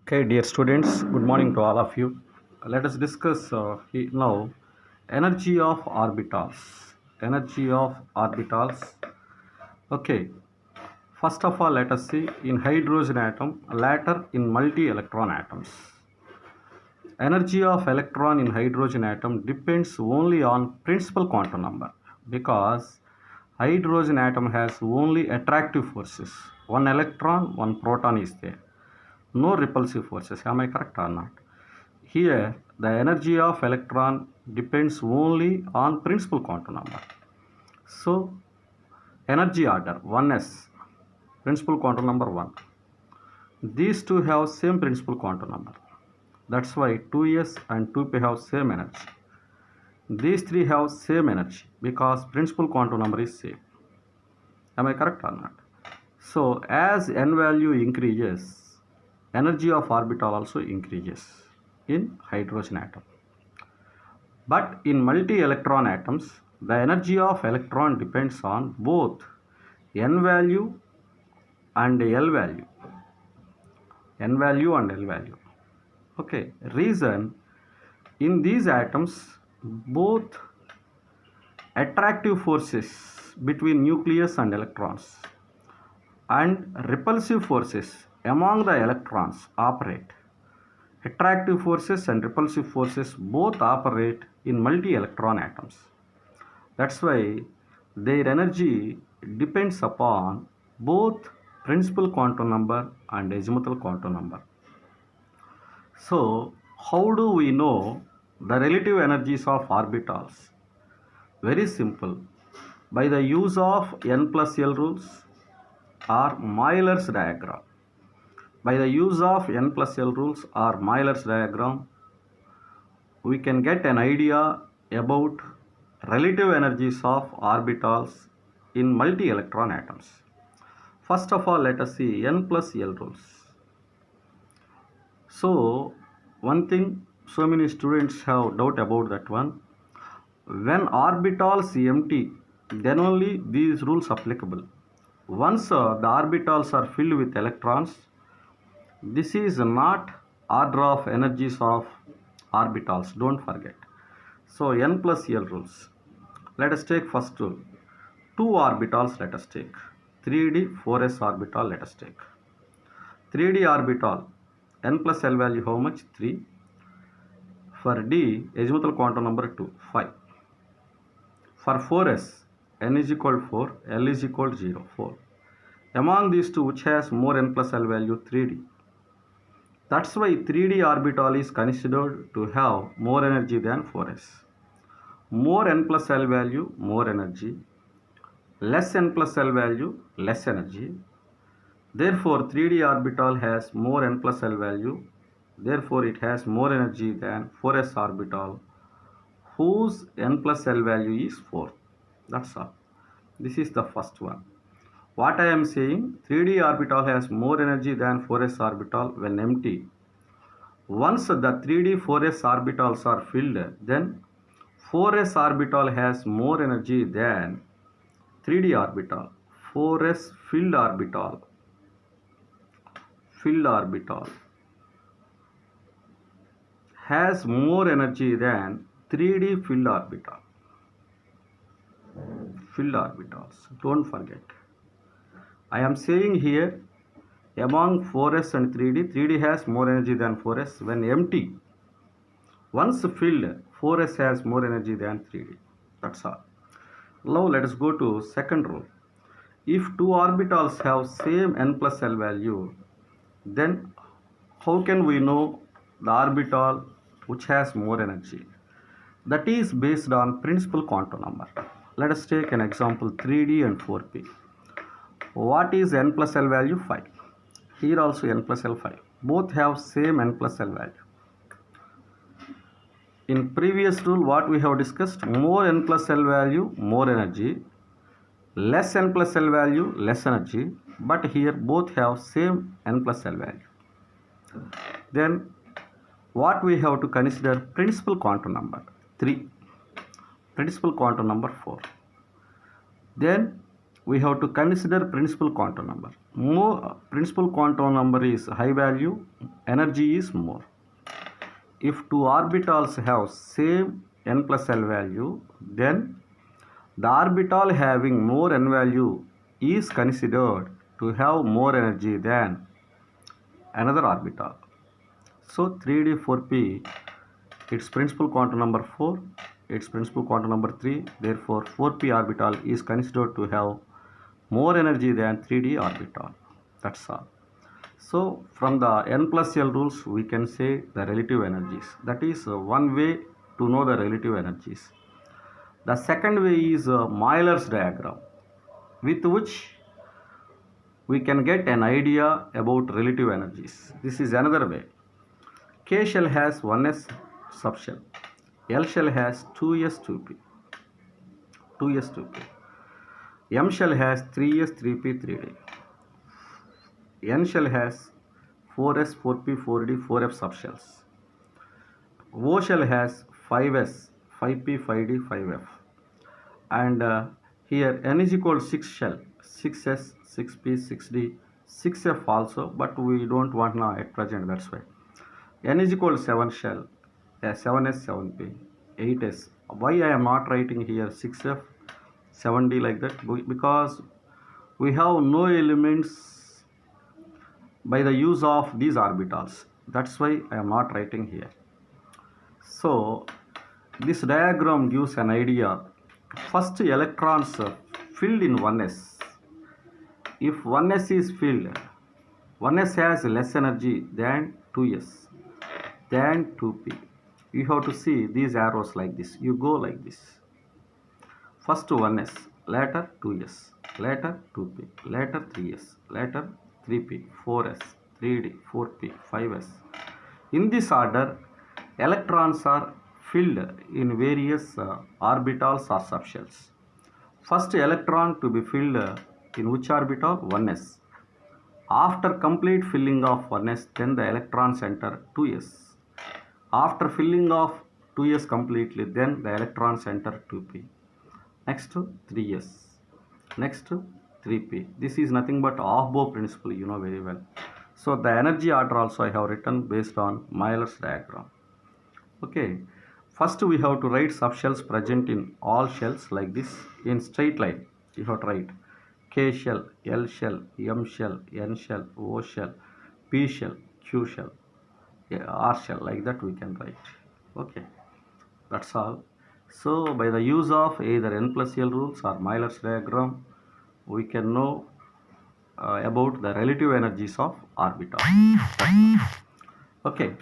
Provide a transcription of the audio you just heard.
Okay, dear students, good morning to all of you. Let us discuss now energy of orbitals. Energy of orbitals. Okay, first of all, let us see in hydrogen atom, later in multi-electron atoms. Energy of electron in hydrogen atom depends only on principal quantum number because hydrogen atom has only attractive forces. One electron, one proton is there. No repulsive forces. Am I correct or not? Here, the energy of electron depends only on principal quantum number. So, energy order 1s, principal quantum number 1. These two have same principal quantum number. That's why 2s and 2p have same energy. These three have same energy because principal quantum number is same. Am I correct or not? So, as n value increases, energy of orbital also increases in hydrogen atom. But in multi-electron atoms, the energy of electron depends on both n value and L value. N value and L value. Okay, reason in these atoms, both attractive forces between nucleus and electrons and repulsive forces among the electrons operate. Attractive forces and repulsive forces both operate in multi-electron atoms. That's why their energy depends upon both principal quantum number and azimuthal quantum number. So, how do we know the relative energies of orbitals? Very simple. By the use of n plus L rules or Euler's diagram. By the use of n plus L rules or Euler's diagram, we can get an idea about relative energies of orbitals in multi-electron atoms. First of all, let us see n plus L rules. So, one thing so many students have doubt about that one. When orbitals empty, then only these rules applicable. Once the orbitals are filled with electrons, this is not order of energies of orbitals, don't forget. So, n plus L rules. Let us take first rule. 2 orbitals let us take. 3d 4s orbital let us take. 3d orbital n plus L value how much? 3. For d azimuthal quantum number 2 5. For 4s n is equal to 4, L is equal to 0 4. Among these two, which has more n plus L value? 3d. That's why 3d orbital is considered to have more energy than 4s. More n plus L value, more energy. Less n plus L value, less energy. Therefore, 3d orbital has more n plus L value. Therefore, it has more energy than 4s orbital, whose n plus L value is 4. That's all. This is the first one. What I am saying, 3d orbital has more energy than 4s orbital when empty. Once the 3d 4s orbitals are filled, then 4s orbital has more energy than 3d orbital. 4s filled orbital has more energy than 3d filled orbital. Filled orbitals, don't forget. I am saying here, among 4s and 3d, 3d has more energy than 4s when empty. Once filled, 4s has more energy than 3d. That's all. Now let us go to second rule. If two orbitals have same n plus L value, then how can we know the orbital which has more energy? That is based on principal quantum number. Let us take an example 3d and 4p. What is n plus L value? 5. Here also n plus L 5. Both have same n plus L value. In previous rule, what we have discussed, more n plus L value, more energy. Less n plus L value, less energy. But here both have same n plus L value. Then what we have to consider? Principal quantum number 3. Principal quantum number 4. Then we have to consider principal quantum number. More principal quantum number is high value, energy is more. If two orbitals have same n plus L value, then the orbital having more n value is considered to have more energy than another orbital. So 3D 4p, its principal quantum number 4, its principal quantum number 3, therefore 4p orbital is considered to have more energy than 3D orbital. That's all. So from the n plus L rules we can say the relative energies. That is one way to know the relative energies. The second way is Euler's diagram, with which we can get an idea about relative energies. This is another way. K shell has 1s subshell. L shell has 2s 2p. 2s 2p. M shell has 3s 3p 3d. N shell has 4s 4p 4d 4f subshells. O shell has 5s 5p 5d 5f. And here n is equal to 6 shell, 6s 6p 6d 6f also, but we don't want now at present, that's why. N is equal to 7 shell, 7s 7p 8s. Why I am not writing here 6f 7d like that? Because we have no elements by the use of these orbitals, that's why I am not writing here. So this diagram gives an idea. First, electrons filled in 1s. If 1s is filled, 1s has less energy than 2s, than 2p. You have to see these arrows like this. You go like this. First 1s, later 2s, later 2p, later 3s, later 3p, 4s, 3d, 4p, 5s. In this order, electrons are filled in various orbitals or subshells. First electron to be filled in which orbital? 1s. After complete filling of 1s, then the electrons enter 2s. After filling of 2s completely, then the electrons enter 2p. Next 3s. Next 3p. This is nothing but Aufbau principle, you know very well. So the energy order also I have written based on Euler's diagram. Okay, first we have to write subshells present in all shells like this in straight line. You have to write K shell, L shell, M shell, N shell, O shell, P shell, Q shell, R shell, like that we can write. Okay, that's all. So by the use of either n plus L rules or Euler's diagram, we can know about the relative energies of orbitals. Okay.